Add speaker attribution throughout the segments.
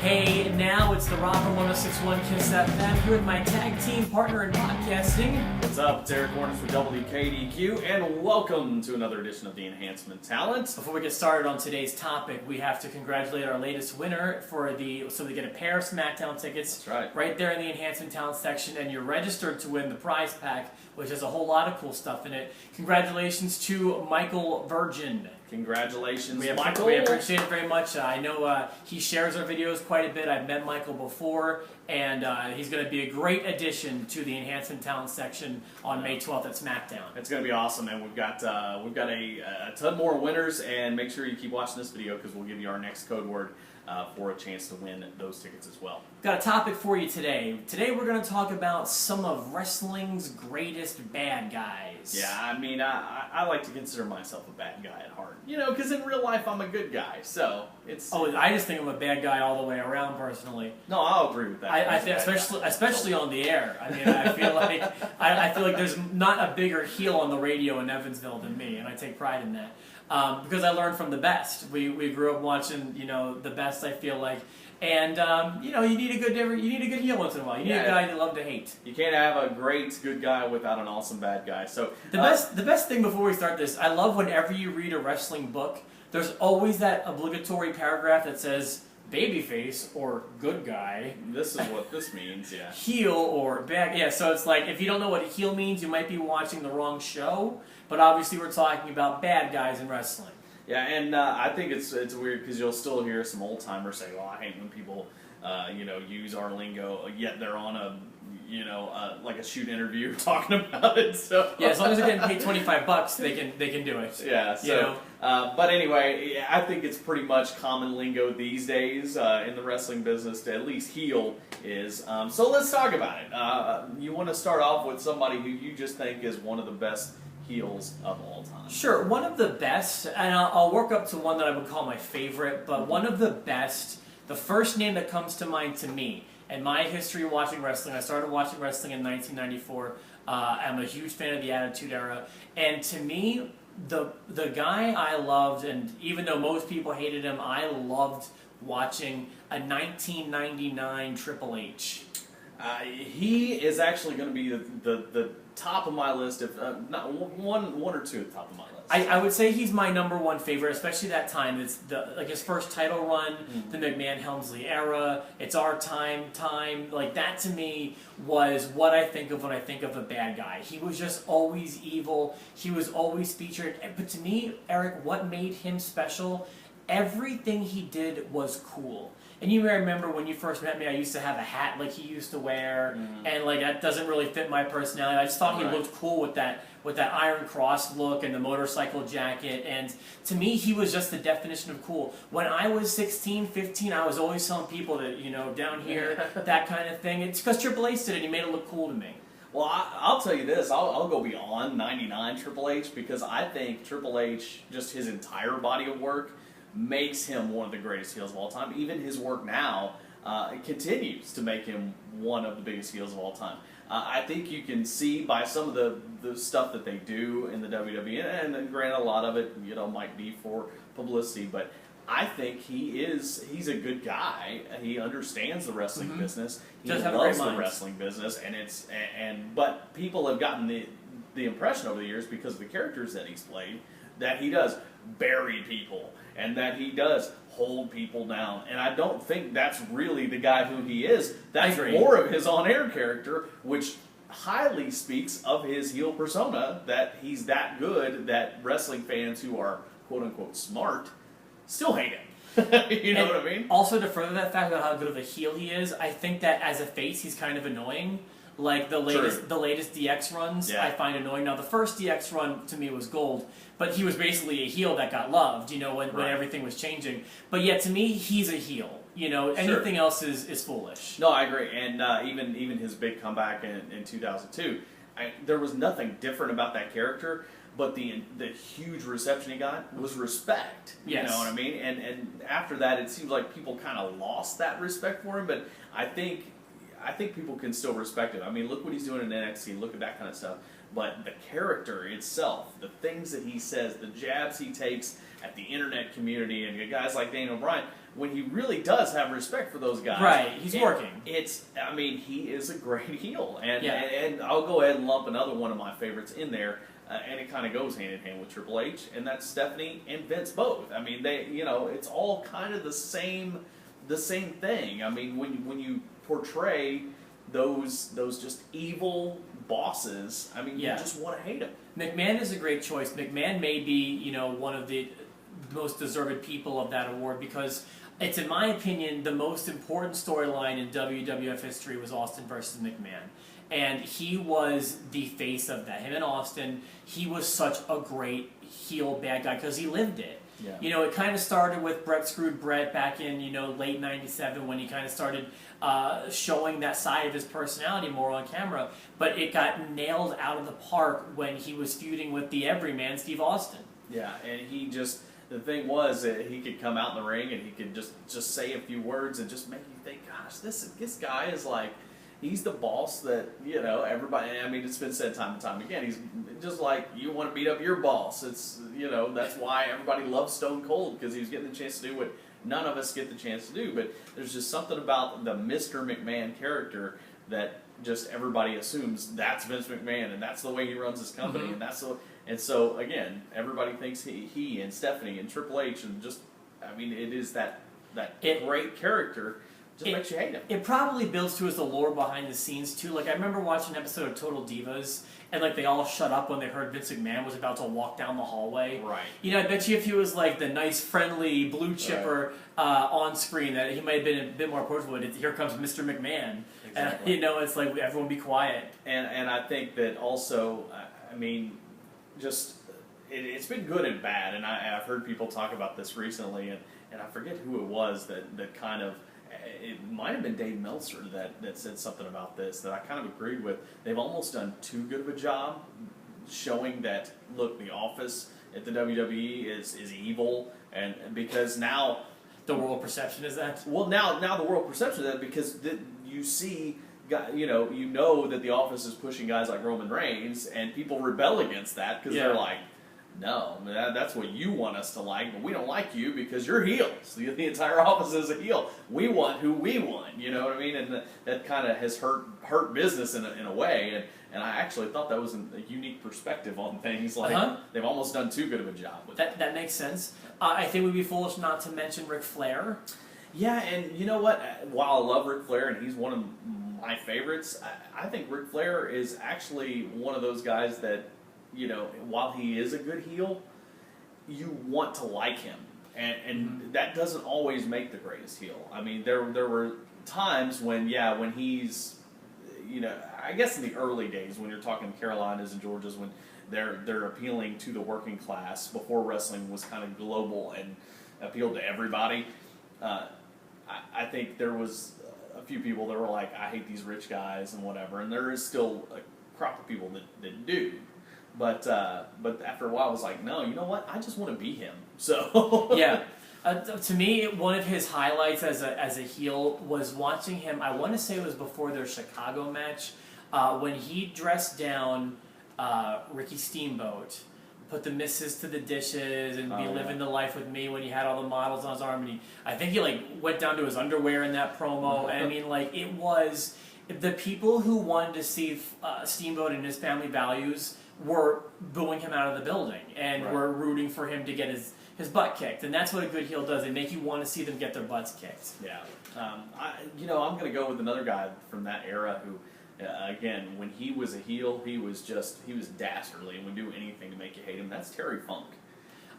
Speaker 1: Hey, now it's the Rock from 1061 Kiss FM here with my tag team partner in podcasting.
Speaker 2: What's up? It's Eric Warner for WKDQ, and welcome to another edition of the Enhancement Talent.
Speaker 1: Before we get started on today's topic, we have to congratulate our latest winner so they get a pair of SmackDown tickets.
Speaker 2: That's right.
Speaker 1: Right there in the Enhancement Talent section, and you're registered to win the prize pack, which has a whole lot of cool stuff in it. Congratulations to Michael Virgin.
Speaker 2: Congratulations,
Speaker 1: Michael. We appreciate it very much. I know he shares our videos quite a bit. I've met Michael before, and he's going to be a great addition to the Enhancement Talent section on May 12th at SmackDown.
Speaker 2: It's going to be awesome, and we've got a ton more winners, and make sure you keep watching this video because we'll give you our next code word for a chance to win those tickets as well.
Speaker 1: Got a topic for you today. Today we're going to talk about some of wrestling's greatest bad guys.
Speaker 2: Yeah, I mean, I like to consider myself a bad guy at heart. You know, because in real life I'm a good guy, so it's...
Speaker 1: Oh, I just think I'm a bad guy all the way around, personally.
Speaker 2: No, I'll agree with that.
Speaker 1: I think, especially on the air. I mean, I feel like there's not a bigger heel on the radio in Evansville than me, and I take pride in that. Because I learned from the best. We grew up watching, the best, I feel like. And, you need a good heel once in a while. You need a guy you love to hate.
Speaker 2: You can't have a great good guy without an awesome bad guy. So
Speaker 1: the best thing before we start this, I love whenever you read a wrestling book, there's always that obligatory paragraph that says babyface or good guy.
Speaker 2: This is what this means, yeah.
Speaker 1: Heel or bad, yeah. So it's like if you don't know what heel means, you might be watching the wrong show. But obviously, we're talking about bad guys in wrestling.
Speaker 2: Yeah, and I think it's weird because you'll still hear some old timers say, "Oh, I hate when people, use our lingo." Yet they're on a, like a shoot interview talking about it. So
Speaker 1: yeah, as long as they're getting paid $25, they can do it.
Speaker 2: Yeah. So, but anyway, I think it's pretty much common lingo these days in the wrestling business. To at least heel is. So let's talk about it. You want to start off with somebody who you just think is one of the best heels of all time.
Speaker 1: Sure, one of the best, and I'll work up to one that I would call my favorite, but one of the best, the first name that comes to mind to me, and my history watching wrestling, I started watching wrestling in 1994, I'm a huge fan of the Attitude Era, and to me, the guy I loved, and even though most people hated him, I loved watching a 1999 Triple H.
Speaker 2: He is actually going to be the top of my list, if not one or two at the top of my list.
Speaker 1: I would say he's my number one favorite, especially that time. It's his first title run, the McMahon-Helmsley era. It's our time. Like that to me was what I think of when I think of a bad guy. He was just always evil. He was always featured. But to me, Eric, what made him special? Everything he did was cool. And you may remember when you first met me, I used to have a hat like he used to wear, and like that doesn't really fit my personality. I just thought he looked cool with that Iron Cross look and the motorcycle jacket, and to me, he was just the definition of cool. When I was 16, 15, I was always telling people that, down here, that kind of thing. It's because Triple H did it, and he made it look cool to me.
Speaker 2: Well, I'll tell you this. I'll go beyond 99 Triple H because I think Triple H, just his entire body of work, makes him one of the greatest heels of all time. Even his work now continues to make him one of the biggest heels of all time. I think you can see by some of the stuff that they do in the WWE, and granted a lot of it might be for publicity, but I think he's a good guy. He understands the wrestling business. He loves the wrestling business, but people have gotten the impression over the years because of the characters that he's played that he does bury people and that he does hold people down. And I don't think that's really the guy who he is. That's more of his on-air character, which highly speaks of his heel persona, that he's that good that wrestling fans who are quote-unquote smart still hate him. You know what I mean?
Speaker 1: Also, to further that fact about how good of a heel he is, I think that as a face, he's kind of annoying. Like the latest DX runs, I find annoying. Now the first DX run to me was gold, but he was basically a heel that got loved, when everything was changing. But yet to me, he's a heel. Anything else is foolish.
Speaker 2: No, I agree. And even his big comeback in 2002, there was nothing different about that character. But the huge reception he got was respect.
Speaker 1: Yes.
Speaker 2: You know what I mean? And after that, it seems like people kind of lost that respect for him. But I think people can still respect it. I mean, look what he's doing in NXT. Look at that kind of stuff. But the character itself, the things that he says, the jabs he takes at the internet community, and guys like Daniel Bryan, when he really does have respect for those guys,
Speaker 1: Right, he's working.
Speaker 2: I mean, he is a great heel, and
Speaker 1: Yeah.
Speaker 2: and I'll go ahead and lump another one of my favorites in there, and it kind of goes hand in hand with Triple H, and that's Stephanie and Vince both. I mean, they, it's all kind of the same thing. I mean, when you portray those just evil bosses, I mean,
Speaker 1: Yeah.
Speaker 2: you just want to hate them.
Speaker 1: McMahon is a great choice. McMahon may be, one of the most deserved people of that award because it's, in my opinion, the most important storyline in WWF history was Austin versus McMahon. And he was the face of that. Him and Austin, he was such a great heel bad guy because he lived it.
Speaker 2: Yeah.
Speaker 1: It kind of started with Bret Screwed Bret back in, late 97 when he kind of started showing that side of his personality more on camera. But it got nailed out of the park when he was feuding with the everyman, Steve Austin.
Speaker 2: Yeah, and he just, the thing was that he could come out in the ring and he could just say a few words and just make you think, gosh, this guy is like, he's the boss that, everybody, I mean, it's been said time and time again, he's just like, you want to beat up your boss. It's, that's why everybody loves Stone Cold, because he was getting the chance to do what none of us get the chance to do. But there's just something about the Mr. McMahon character that just everybody assumes that's Vince McMahon, and that's the way he runs his company,
Speaker 1: Mm-hmm.
Speaker 2: and so again, everybody thinks he and Stephanie and Triple H, and just, I mean, it is that great character. Just makes you hate him.
Speaker 1: It probably builds to us the lore behind the scenes too. Like I remember watching an episode of Total Divas, and like they all shut up when they heard Vince McMahon was about to walk down the hallway.
Speaker 2: Right.
Speaker 1: I bet you if he was like the nice, friendly blue chipper on screen, that he might have been a bit more approachable. Here comes Mr. McMahon,
Speaker 2: Exactly.
Speaker 1: and it's like everyone be quiet.
Speaker 2: And I think that also, I mean, just it's been good and bad. And I've heard people talk about this recently, and I forget who it was that kind of. It might have been Dave Meltzer that said something about this that I kind of agreed with. They've almost done too good of a job showing that, look, the Office at the WWE is evil, and because now
Speaker 1: The world perception is that.
Speaker 2: well now the world perception of that, because you see, you know that the Office is pushing guys like Roman Reigns, and people rebel against that because they're like, no, that's what you want us to like, but we don't like you because you're heels. The entire Office is a heel. We want who we want, you know what I mean? And that kind of has hurt business in a way. And I actually thought that was a unique perspective on things. Like they've almost done too good of a job with
Speaker 1: that. That makes sense. I think we'd be foolish not to mention Ric Flair.
Speaker 2: Yeah, and you know what? While I love Ric Flair and he's one of my favorites, I think Ric Flair is actually one of those guys that, while he is a good heel, you want to like him. And that doesn't always make the greatest heel. I mean, there were times when he's, I guess in the early days when you're talking Carolinas and Georgias, when they're appealing to the working class before wrestling was kind of global and appealed to everybody. I think there was a few people that were like, I hate these rich guys and whatever, and there is still a crop of people that do. But after a while, I was like, no, you know what? I just want to be him. So
Speaker 1: Yeah. To me, one of his highlights as a heel was watching him. I want to say it was before their Chicago match when he dressed down Ricky Steamboat, put the missus to the dishes, and be living the life with me when he had all the models on his arm. And I think he went down to his underwear in that promo. And I mean, it was the people who wanted to see Steamboat and his family values were booing him out of the building and were rooting for him to get his butt kicked. And that's what a good heel does. They make you want to see them get their butts kicked.
Speaker 2: Yeah. I'm going to go with another guy from that era who, again, when he was a heel, he was dastardly and would do anything to make you hate him. That's Terry Funk.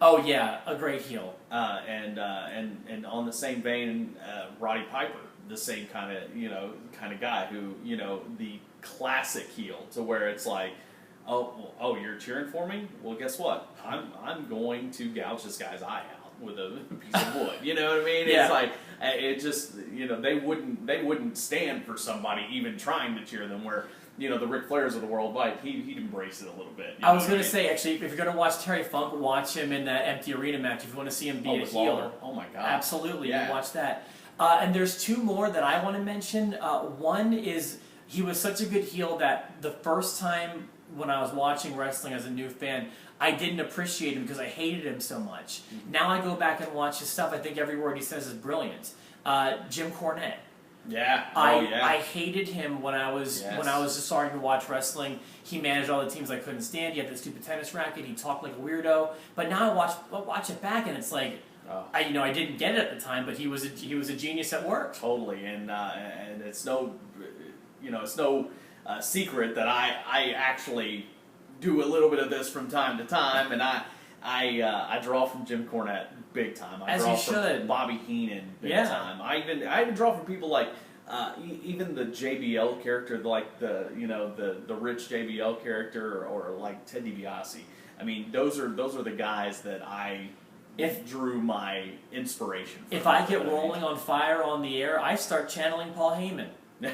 Speaker 1: Oh yeah, a great heel.
Speaker 2: And on the same vein, Roddy Piper, the same kind of guy who, the classic heel, to where it's like, oh, you're cheering for me? Well, guess what? I'm going to gouge this guy's eye out with a piece of wood. You know what I mean?
Speaker 1: Yeah.
Speaker 2: It's like it just, they wouldn't stand for somebody even trying to cheer them. Where the Ric Flairs of the world, he'd embrace it a little bit.
Speaker 1: I was going to say, actually, if you're going to watch Terry Funk, watch him in that empty arena match. If you want to see him be a heel,
Speaker 2: Lawler. Oh my God,
Speaker 1: absolutely,
Speaker 2: yeah.
Speaker 1: you watch that. And there's two more that I want to mention. One is he was such a good heel that the first time when I was watching wrestling as a new fan, I didn't appreciate him because I hated him so much. Now I go back and watch his stuff. I think every word he says is brilliant. Jim Cornette.
Speaker 2: Yeah.
Speaker 1: I hated him when I was just starting to watch wrestling. He managed all the teams I couldn't stand. He had that stupid tennis racket. He talked like a weirdo. But now I watch it back, and it's like, I didn't get it at the time, but he was a genius at work.
Speaker 2: Totally, and it's no, secret that I actually do a little bit of this from time to time, and I draw from Jim Cornette big time. I draw from Bobby Heenan big time. I even draw from people like even the JBL character, like the rich JBL character, or like Ted DiBiase. I mean, those are the guys that I drew my inspiration from.
Speaker 1: If I get rolling on fire on the air, I start channeling Paul Heyman.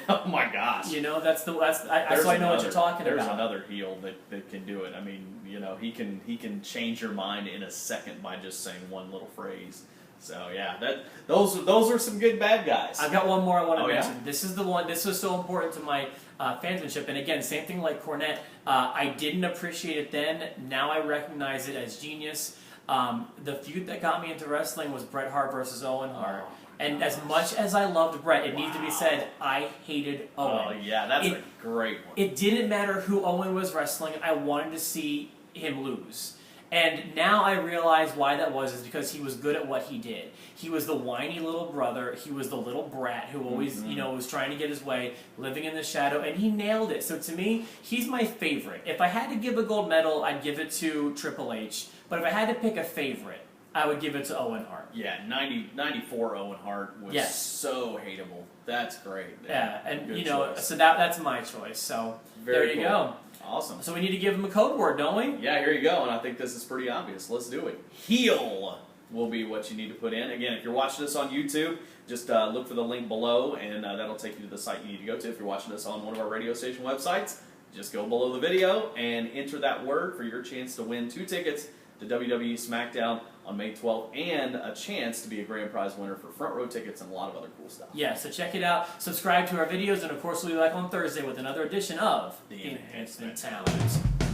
Speaker 2: Oh my gosh!
Speaker 1: So I know what you're talking about.
Speaker 2: There's another heel that can do it. I mean, he can change your mind in a second by just saying one little phrase. So yeah, those are some good bad guys.
Speaker 1: I've got one more I want to mention.
Speaker 2: Yeah?
Speaker 1: This is the one. This was so important to my fansmanship. And again, same thing like Cornette. I didn't appreciate it then. Now I recognize it as genius. The feud that got me into wrestling was Bret Hart versus Owen Hart. And as much as I loved Bret, it needs to be said, I hated Owen.
Speaker 2: Oh yeah, that's a great one.
Speaker 1: It didn't matter who Owen was wrestling. I wanted to see him lose. And now I realize why that was, is because he was good at what he did. He was the whiny little brother. He was the little brat who always, was trying to get his way, living in the shadow, and he nailed it. So to me, he's my favorite. If I had to give a gold medal, I'd give it to Triple H. But if I had to pick a favorite, I would give it to Owen Hart.
Speaker 2: Yeah, 94 Owen Hart was so hateable. That's great.
Speaker 1: Yeah, and
Speaker 2: choice.
Speaker 1: so that's my choice. So there you go.
Speaker 2: Awesome.
Speaker 1: So we need to give him a code word, don't we?
Speaker 2: Yeah, here you go, and I think this is pretty obvious. Let's do it. Heel will be what you need to put in. Again, if you're watching this on YouTube, just look for the link below, and that'll take you to the site you need to go to. If you're watching this on one of our radio station websites, just go below the video and enter that word for your chance to win 2 tickets to WWE SmackDown on May 12th, and a chance to be a grand prize winner for front row tickets and a lot of other cool stuff.
Speaker 1: Yeah, so check it out, subscribe to our videos, and of course we'll be back on Thursday with another edition of
Speaker 2: The Enhancement
Speaker 1: Talent.